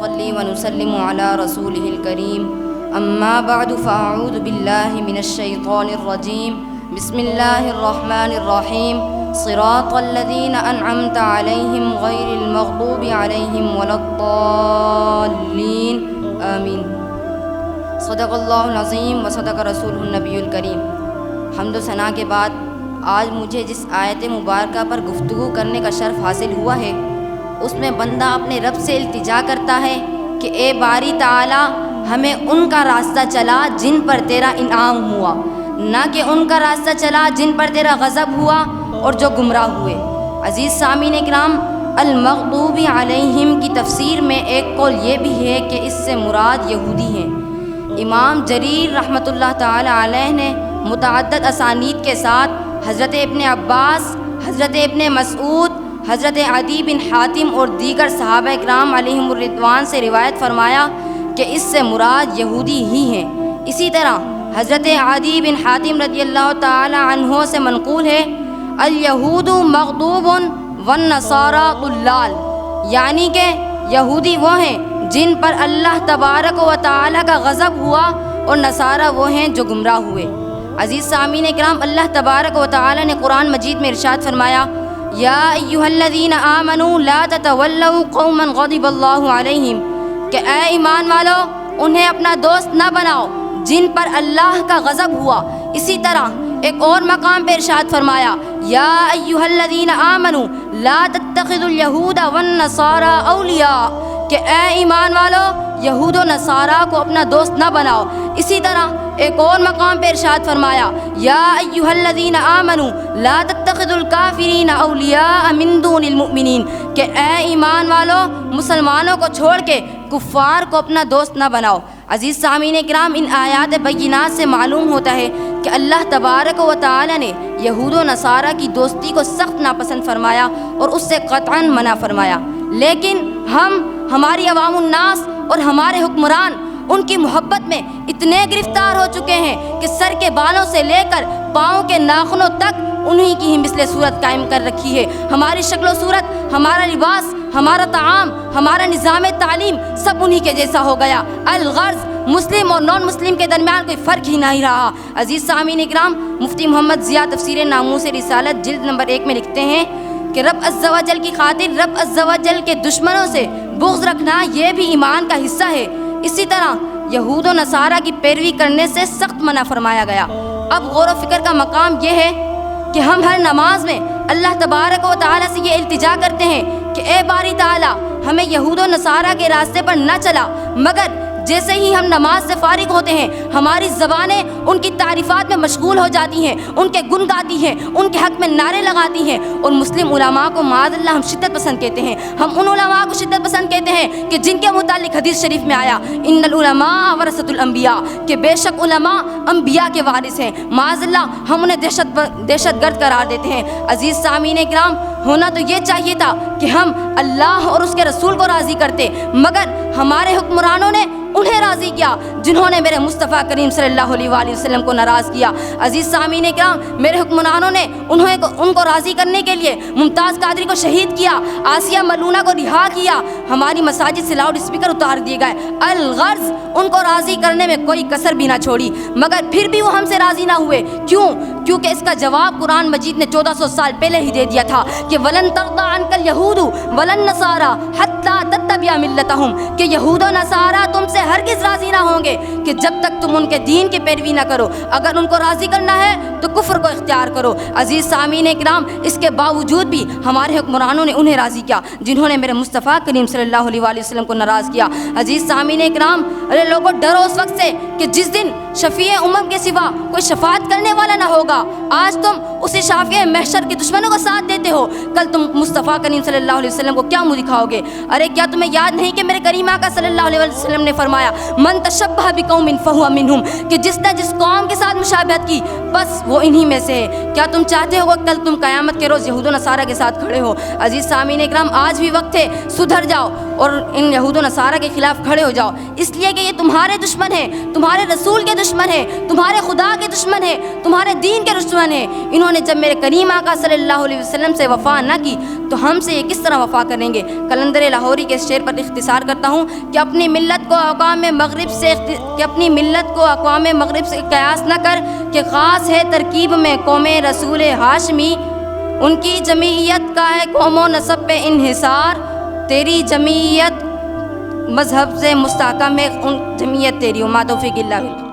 ونصلي ونسلم على رسوله الكريم أما بعد فأعوذ بالله من الشيطان الرجيم بسم الله الرحمن الرحيم صراط الذين أنعمت عليهم غير المغضوب عليهم ولا الضالين آمين صدق اللہ العظیم و صدق رسولہ النبی الکریم۔ حمد و ثنا کے بعد آج مجھے جس آیت مبارکہ پر گفتگو کرنے کا شرف حاصل ہوا ہے، اس میں بندہ اپنے رب سے التجا کرتا ہے کہ اے باری تعالی ہمیں ان کا راستہ چلا جن پر تیرا انعام ہوا، نہ کہ ان کا راستہ چلا جن پر تیرا غضب ہوا اور جو گمراہ ہوئے۔ عزیز سامعین کرام، المغضوب علیہم کی تفسیر میں ایک قول یہ بھی ہے کہ اس سے مراد یہودی ہیں۔ امام جریر رحمۃ اللہ تعالی علیہ نے متعدد اسانید کے ساتھ حضرت ابن عباس، حضرت ابن مسعود، حضرت عدی بن حاتم اور دیگر صحابہ کرام علیہم الرضوان سے روایت فرمایا کہ اس سے مراد یہودی ہی ہیں۔ اسی طرح حضرت عدی بن حاتم رضی اللہ تعالی عنہ سے منقول ہے الیہود مغضوب والنصارى ضلال، یعنی کہ یہودی وہ ہیں جن پر اللہ تبارک و تعالی کا غضب ہوا اور نصارہ وہ ہیں جو گمراہ ہوئے۔ عزیز سامعین کرام، اللہ تبارک و تعالی نے قرآن مجید میں ارشاد فرمایا یا ایھا الذین آمنوا لا تتولوا قوما غضب اللہ علیہم، کہ اے ایمان والو انہیں اپنا دوست نہ بناؤ جن پر اللہ کا غضب ہوا۔ اسی طرح ایک اور مقام پہ ارشاد فرمایا یا ایھا الذین آمنوا لا تتخذوا الیہود والنصارى اولیاء، کہ اے ایمان والو یہود و نصارہ کو اپنا دوست نہ بناؤ۔ اسی طرح ایک اور مقام پہ ارشاد فرمایا یا ایھا الذین آمنوا لا تتخذوا الکافرین اولیاء من دون المؤمنین، کہ اے ایمان والو مسلمانوں کو چھوڑ کے کفار کو اپنا دوست نہ بناؤ۔ عزیز سامعین کرام، ان آیات بینات سے معلوم ہوتا ہے کہ اللہ تبارک و تعالی نے یہود و نصارہ کی دوستی کو سخت ناپسند فرمایا اور اس سے قطعاً منع فرمایا، لیکن ہماری عوام الناس اور ہمارے حکمران ان کی محبت میں اتنے گرفتار ہو چکے ہیں کہ سر کے بالوں سے لے کر پاؤں کے ناخنوں تک انہی کی ہی مثل صورت قائم کر رکھی ہے۔ ہماری شکل و صورت، ہمارا لباس، ہمارا طعام، ہمارا نظام تعلیم سب انہی کے جیسا ہو گیا۔ الغرض مسلم اور نان مسلم کے درمیان کوئی فرق ہی نہیں رہا۔ عزیز سامعین اکرام، مفتی محمد ضیاء تفسیر ناموس رسالت جلد نمبر 1 میں لکھتے ہیں کہ رب عز و جل کی خاطر رب عز و جل کے دشمنوں سے بغض رکھنا یہ بھی ایمان کا حصہ ہے۔ اسی طرح یہود و نصارہ کی پیروی کرنے سے سخت منع فرمایا گیا۔ اب غور و فکر کا مقام یہ ہے کہ ہم ہر نماز میں اللہ تبارک و تعالی سے یہ التجا کرتے ہیں کہ اے باری تعالی ہمیں یہود و نصارہ کے راستے پر نہ چلا، مگر جیسے ہی ہم نماز سے فارغ ہوتے ہیں ہماری زبانیں ان کی تعریفات میں مشغول ہو جاتی ہیں، ان کے گن گاتی ہیں، ان کے حق میں نعرے لگاتی ہیں۔ اور مسلم علماء کو معاذ اللہ ہم شدت پسند کہتے ہیں، ہم ان علماء کو شدت پسند کہتے ہیں کہ جن کے متعلق حدیث شریف میں آیا ان العلماء ورثۃ الانبیاء، کہ بے شک علماء انبیاء کے وارث ہیں۔ معاذ اللہ ہم انہیں دہشت گرد قرار دیتے ہیں۔ عزیز سامعین کرام، ہونا تو یہ چاہیے تھا کہ ہم اللہ اور اس کے رسول کو راضی کرتے، مگر ہمارے حکمرانوں نے انہیں راضی کیا جنہوں نے میرے مصطفیٰ کریم صلی اللہ علیہ وآلہ وسلم کو ناراض کیا۔ عزیز سامعین کرام، میرے حکمرانوں نے ان کو راضی کرنے کے لیے ممتاز قادری کو شہید کیا، آسیہ ملونہ کو رہا کیا، ہماری مساجد سے لاؤڈ اسپیکر اتار دیے گئے۔ الغرض ان کو راضی کرنے میں کوئی کسر بھی نہ چھوڑی، مگر پھر بھی وہ ہم سے راضی نہ ہوئے۔ کیونکہ اس کا جواب قرآن مجید نے 1400 سال پہلے ہی دے دیا تھا کہ وَلَن تَرْضَىٰ عَنْكَ الْيَهُودُ وَلَا النَّصَارَىٰ حَتَّىٰ تَتَّبِعَ مِلَّتَهُمْ، کہ یہود و نصارہ تم سے ہرگز راضی نہ ہوں گے کہ جب تک تم ان کے دین کی پیروی نہ کرو۔ اگر ان کو راضی کرنا ہے تو کفر کو اختیار کرو۔ عزیز سامعین کرام، اس کے باوجود بھی ہمارے حکمرانوں نے انہیں راضی کیا جنہوں نے میرے مصطفیٰ کریم صلی اللہ علیہ وآلہ وسلم کو ناراض کیا۔ عزیز سامعین کرام، ارے لوگوں ڈرو اس وقت سے کہ جس دن شفیع امم کے سوا کوئی شفاعت کرنے والا نہ ہوگا۔ آج تم اسی شافع محشر کے دشمنوں کو ساتھ دیتے ہو، کل تم مصطفیٰ کریم صلی اللہ علیہ وسلم کو کیا منہ دکھاؤ گے؟ ارے کیا تمہیں یاد نہیں کہ میرے کریم آقا صلی اللہ علیہ وسلم نے فرمایا من تشبہ بقوم فہو منہم، کہ جس نے جس قوم کے ساتھ مشابہت کی بس وہ انہی میں سے ہے۔ کیا تم چاہتے ہو کہ کل تم قیامت کے روز یہود و نصارہ کے ساتھ کھڑے ہو؟ عزیز سامعین اکرام، آج بھی وقت ہے، سدھر جاؤ، اور ان یہود و نصارہ کے خلاف کھڑے ہو جاؤ، اس لیے کہ یہ تمہارے دشمن ہیں، تمہارے رسول کے دشمن ہیں، تمہارے خدا کے دشمن ہیں، تمہارے دین کے دشمن ہیں۔ انہوں نے جب میرے کریم آقا صلی اللہ علیہ وسلم سے وفا نہ کی تو ہم سے یہ کس طرح وفا کریں گے؟ قلندر لاہوری کے اس شعر پر اختصار کرتا ہوں کہ اپنی ملت کو اقوام مغرب سے قیاس نہ کر کہ خاص ہے ترکیب میں قوم رسول ہاشمی، ان کی جمعیت کا ہے قوم و نسب پہ انحصار، تیری جمعیت مذہب سے مستحکم ہے ان جمعیت تیری، وما توفیق الا باللہ۔